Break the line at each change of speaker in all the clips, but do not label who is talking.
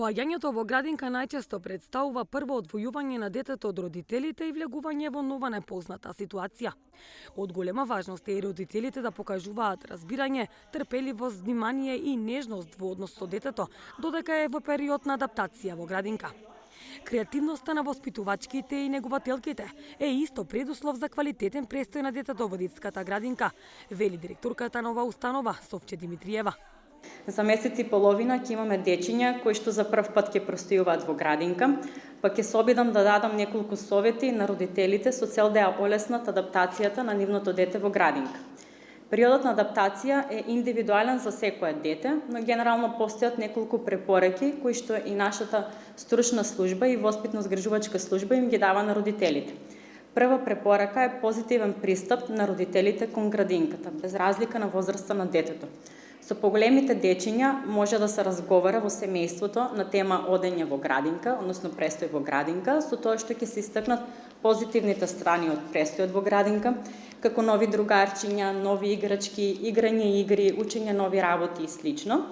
Поаѓањето во градинка најчесто представува прво одвојување на детето од родителите и влегување во нова непозната ситуација. Од голема важност е и родителите да покажуваат разбирање, трпеливост, внимание и нежност во однос со детето, додека е во период на адаптација во градинка. Креативноста на воспитувачките и негователките е исто предуслов за квалитетен престој на детето во детската градинка, вели директорката на оваа установа Совче Димитриева.
За месец и половина ќе имаме дечиња кои што за прв пат ќе простојуваат во градинка, па ќе се обидам да дадам неколку совети на родителите со цел да ја олеснат адаптацијата на нивното дете во градинка. Периодот на адаптација е индивидуален за секое дете, но генерално постојат неколку препораки кои што и нашата стручна служба и воспитно-згрижувачка служба им ги дава на родителите. Прва препорака е позитивен пристап на родителите кон градинката, без разлика на возраста на детето. Со поголемите дечиња може да се разговара во семејството на тема одење во градинка, односно престој во градинка, со тоа што ќе се истакнат позитивните страни од престојот во градинка, како нови другарчиња, нови играчки, играње игри, учење нови работи и слично.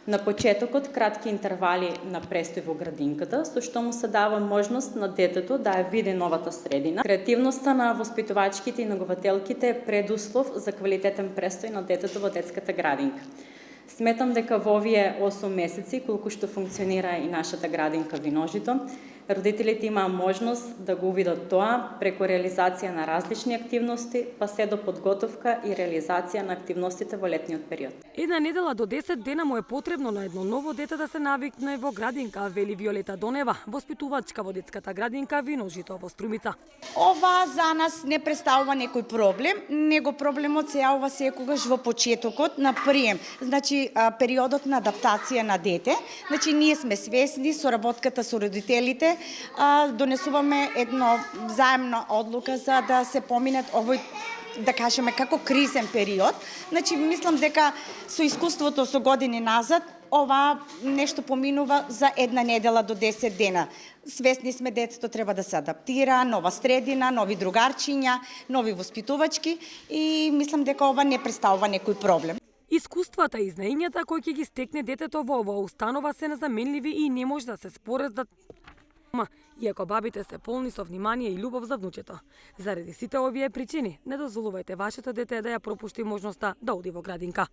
На почетокот кратки интервали на престој во градинката, со што му се дава можност на детето да ја види новата средина. Креативноста на воспитувачките и негователките е предуслов за квалитетен престој на детето во детската градинка. Сметам дека во овие 8 месеци, колку што функционира и нашата градинка Виножито, родителите имаа можност да го увидат тоа преку реализација на различни активности, па се до подготовка и реализација на активностите во летниот период.
Една недела до 10 дена му е потребно на едно ново дете да се навикне во градинка, вели Виолета Донева, воспитувачка во детската градинка Виножито во Струмица.
Ова за нас не представува некој проблем, него проблемот се јавува секогаш во почетокот на прием. Значи, периодот на адаптација на дете. Значи, ние сме свесни со работката со родителите, донесуваме една заемна одлука за да се поминат овој, да кажеме, како кризен период. Значи, мислам дека со искуството со години назад, ова нешто поминува за една недела до 10 дена. Свесни сме детето треба да се адаптира, нова средина, нови другарчиња, нови воспитувачки и мислам дека ова не представува некој проблем.
Искуствата и знаењата кои ќе ги стекне детето во оваа установа се незаменливи и не може да се споредат, иако бабите се полни со внимание и љубов за внучето. Заради сите овие причини, не дозволувајте вашето дете да ја пропушти можноста да оди во градинка.